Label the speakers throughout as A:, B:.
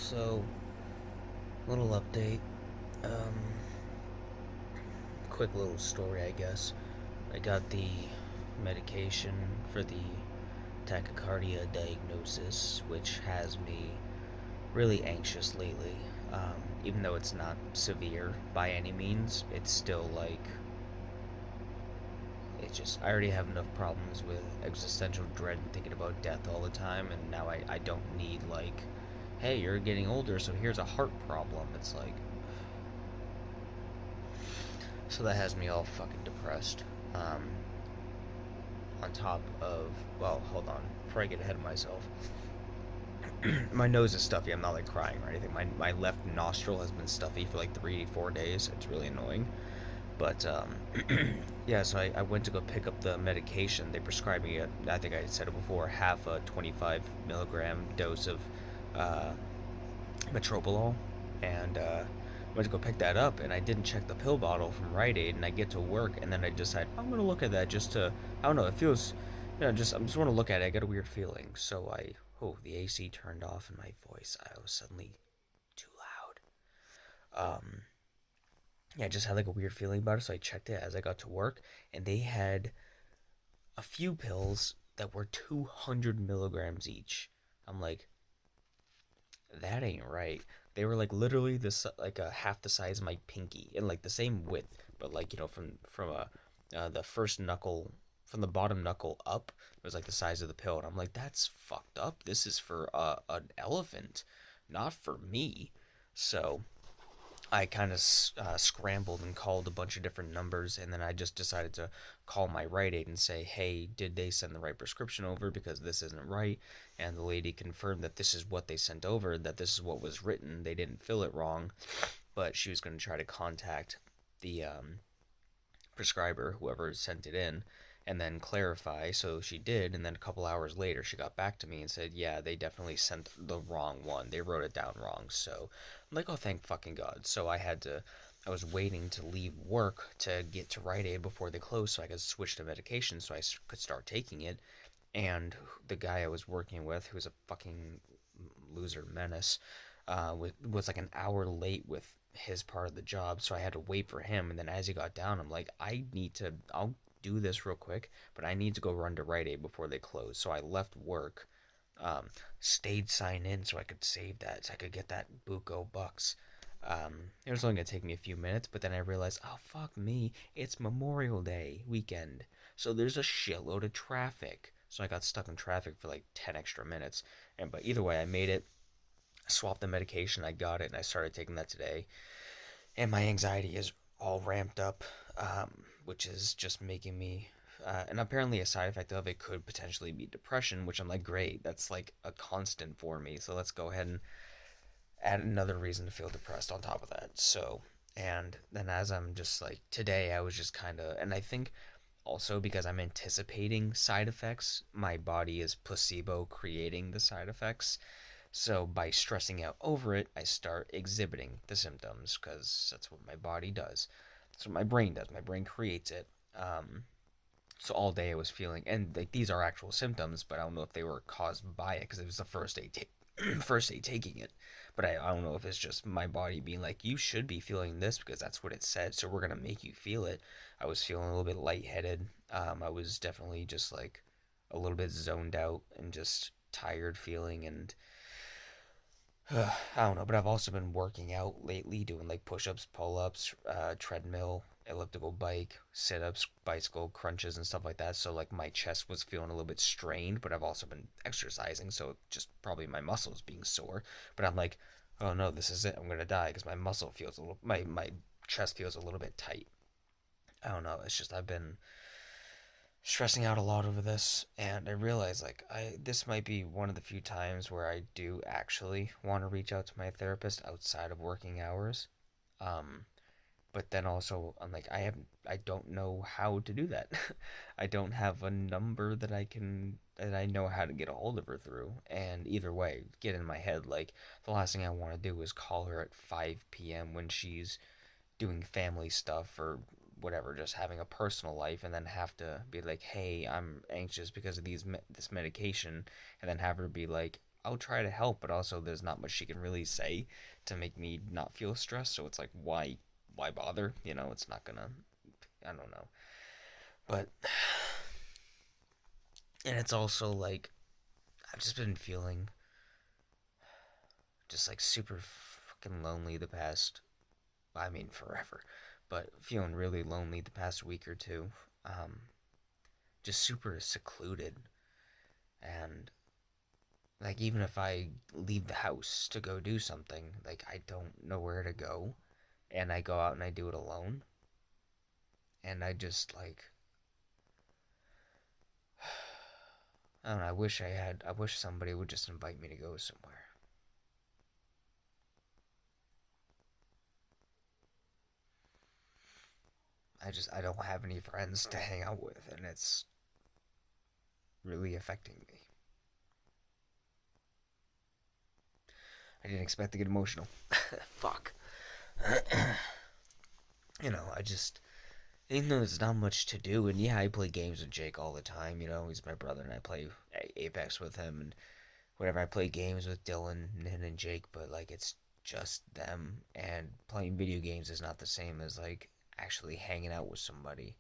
A: So, little update. Um, Quick little story, I guess. I got the medication for the tachycardia diagnosis, which has me really anxious lately. Even though it's not severe by any means, it's still like I already have enough problems with existential dread and thinking about death all the time, and now I don't need, like, hey, you're getting older, so here's a heart problem. It's like, so that has me all fucking depressed. Um, on top of, well, hold on, before I get ahead of myself, my nose is stuffy. I'm not like crying or anything. My left nostril has been stuffy for like 3 4 days. It's really annoying. But yeah, so I went to go pick up the medication. They prescribed me, I think I said it before, half a 25 milligram dose of uh, Metropolol, and went to go pick that up, and I didn't check the pill bottle from Rite Aid, and I get to work, and then I decide I'm gonna look at that just to, I don't know, it feels, just I just want to look at it. I get a weird feeling, so the AC turned off in my voice. I was suddenly too loud. Yeah, I just had like a weird feeling about it, so I checked it as I got to work, and they had a few pills that were 200 milligrams each. I'm like, that ain't right. They were like literally this like a half the size of my pinky and like the same width, but like from the first knuckle from the bottom knuckle up, it was like the size of the pill, and I'm like, that's fucked up. This is for an elephant, not for me. So I kind of scrambled and called a bunch of different numbers, and then I just decided to call my Rite Aid and say, "Hey, did they send the right prescription over? Because this isn't right." And the lady confirmed that this is what they sent over, that this is what was written. They didn't fill it wrong, but she was going to try to contact the prescriber, whoever sent it in, and then clarify. So she did, and then a couple hours later, she got back to me and said, "Yeah, they definitely sent the wrong one. They wrote it down wrong." So I'm like, "Oh, thank fucking God." So I was waiting to leave work to get to Rite Aid before they closed so I could switch to medication so I could start taking it. And the guy I was working with, who was a fucking loser menace, was like an hour late with his part of the job, so I had to wait for him. And then as he got down, I'm like, I'll do this real quick, but I need to go run to Rite Aid before they close. So I left work, stayed signed in so I could save that, so I could get that buco bucks. It was only gonna take me a few minutes, but then I realized, oh fuck me, it's Memorial Day weekend, so there's a shitload of traffic. So I got stuck in traffic for like 10 extra minutes, but either way, I made it. Swapped the medication. I got it, and I started taking that today. And my anxiety is all ramped up, which is just making me. And apparently, a side effect of it could potentially be depression, which I'm like, great, that's like a constant for me. So let's go ahead and add another reason to feel depressed on top of that. So, and then as I'm just like, today, I was just kind of, and I think also because I'm anticipating side effects, my body is placebo creating the side effects. So by stressing out over it, I start exhibiting the symptoms because that's what my body does. That's what my brain does. My brain creates it. So all day I was feeling, and like these are actual symptoms, but I don't know if they were caused by it because it was the first day taking it. But I don't know if it's just my body being like, you should be feeling this because that's what it said, so we're gonna make you feel it. I was feeling a little bit lightheaded. I was definitely just like a little bit zoned out and just tired feeling, and I don't know, but I've also been working out lately, doing like push-ups, pull-ups, treadmill, elliptical bike, sit-ups, bicycle crunches, and stuff like that. So like my chest was feeling a little bit strained, but I've also been exercising, so just probably my muscles being sore. But I'm like, oh no, this is it. I'm gonna die because my chest feels a little bit tight. I don't know. It's just I've been stressing out a lot over this, and I realize like I this might be one of the few times where I do actually want to reach out to my therapist outside of working hours. Um, but then also I'm like I don't know how to do that. I don't have a number that I know how to get a hold of her through. And either way, get in my head like the last thing I want to do is call her at 5 p.m. when she's doing family stuff or whatever, just having a personal life, and then have to be like, "Hey, I'm anxious because of this medication," and then have her be like, I'll try to help, but also there's not much she can really say to make me not feel stressed. So it's like, why bother? You know, it's not gonna. I don't know, but and it's also like I've just been feeling just like super fucking lonely the past. I mean, forever, but feeling really lonely the past week or two. Um, just super secluded, and like even if I leave the house to go do something, like I don't know where to go, and I go out and I do it alone, and I just like I don't know. I wish somebody would just invite me to go somewhere. I don't have any friends to hang out with, and it's really affecting me. I didn't expect to get emotional. Fuck. You know, I just even though there's not much to do, and yeah, I play games with Jake all the time. You know, he's my brother, and I play Apex with him, and whatever. I play games with Dylan, and Jake, but like it's just them, and playing video games is not the same as like actually hanging out with somebody.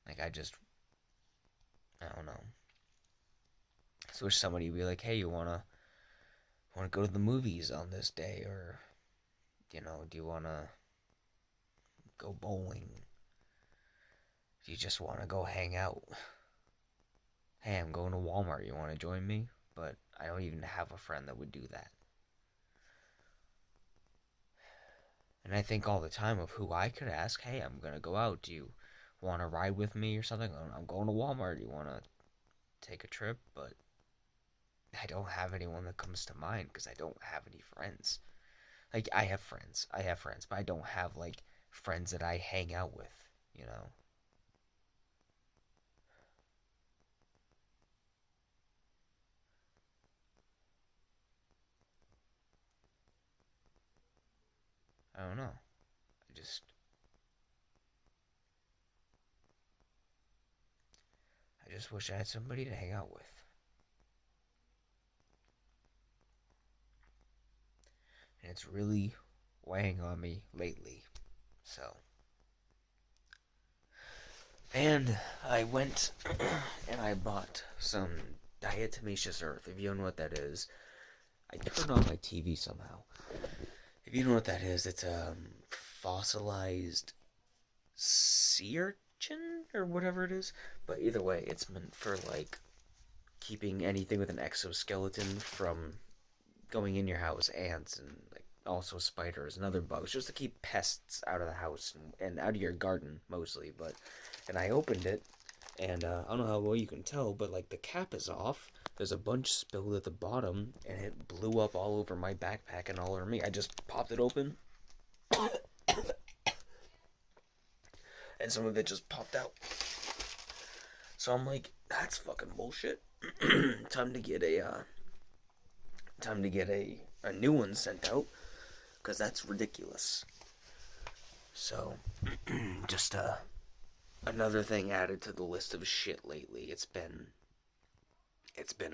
A: Like I don't know. I just wish somebody would be like, hey, you wanna go to the movies on this day, or do you wanna go bowling? Do you just wanna go hang out? Hey, I'm going to Walmart. You wanna join me? But I don't even have a friend that would do that. And I think all the time of who I could ask. Hey, I'm gonna go out. Do you want to ride with me or something? I'm going to Walmart. Do you want to take a trip? But I don't have anyone that comes to mind because I don't have any friends. Like I have friends, but I don't have like friends that I hang out with. You know, I don't know. I just wish I had somebody to hang out with, and it's really weighing on me lately. So, and I went and I bought some diatomaceous earth. If you don't know what that is, I turned on my TV somehow. If you know what that is, it's a fossilized sea urchin or whatever it is. But either way, it's meant for like keeping anything with an exoskeleton from going in your house, ants and like also spiders and other bugs, just to keep pests out of the house and out of your garden mostly. But and I opened it, and I don't know how well you can tell, but like the cap is off. There's a bunch spilled at the bottom, and it blew up all over my backpack and all over me. I just popped it open, and some of it just popped out. So I'm like, that's fucking bullshit. time to get a time to get a new one sent out, because that's ridiculous. So just another thing added to the list of shit lately. It's been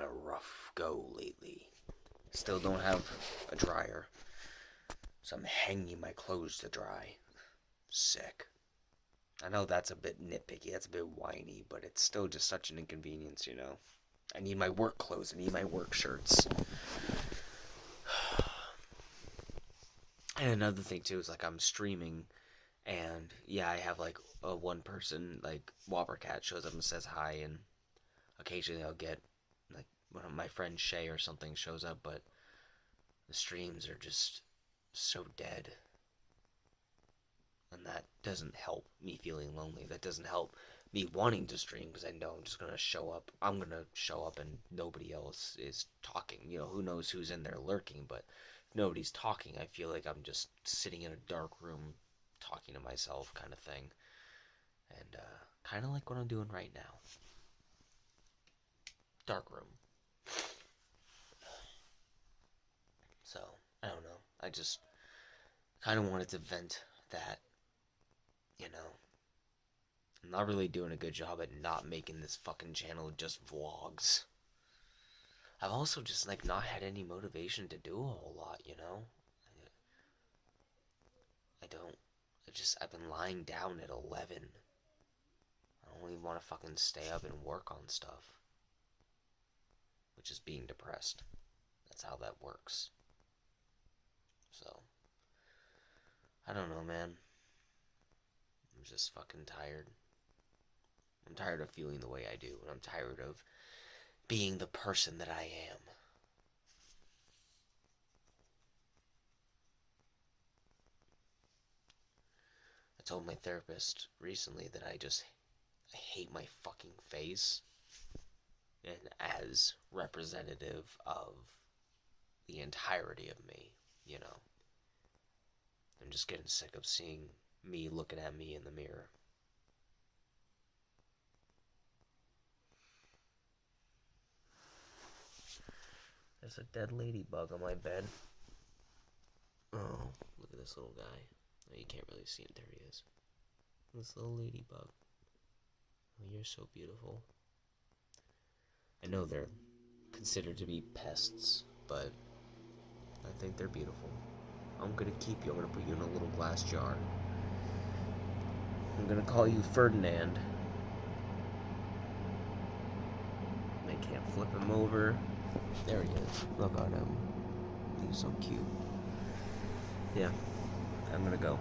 A: a rough go lately. Still don't have a dryer, so I'm hanging my clothes to dry. Sick. I know that's a bit nitpicky, that's a bit whiny, but it's still just such an inconvenience, you know? I need my work clothes, I need my work shirts. And another thing, too, is like I'm streaming, and yeah, I have like a one person, like Wobbercat shows up and says hi, and occasionally I'll get like one of my friends, Shay or something, shows up, but the streams are just so dead. And that doesn't help me feeling lonely. That doesn't help me wanting to stream because I know I'm just gonna show up. I'm gonna show up and nobody else is talking. You know, who knows who's in there lurking, but if nobody's talking, I feel like I'm just sitting in a dark room talking to myself, kind of thing. And kind of like what I'm doing right now. Dark room. So I don't know. I just kind of wanted to vent that. You know, I'm not really doing a good job at not making this fucking channel just vlogs.
B: I've also just like not had any motivation to do a whole lot, you know? I don't. I've been lying down at 11. I don't even want to fucking stay up and work on stuff, which is being depressed. That's how that works. So, I don't know, man. I'm just fucking tired. I'm tired of feeling the way I do, and I'm tired of being the person that I am. I told my therapist recently that I hate my fucking face, and as representative of the entirety of me, you know. I'm just getting sick of seeing me looking at me in the mirror. There's a dead ladybug on my bed. Oh, look at this little guy. Oh, you can't really see him. There he is. This little ladybug. Oh, you're so beautiful. I know they're considered to be pests, but I think they're beautiful. I'm gonna keep you. I'm gonna put you in a little glass jar. I'm gonna call you Ferdinand. I can't flip him over. There he is. Look at him. He's so cute. Yeah, I'm gonna go.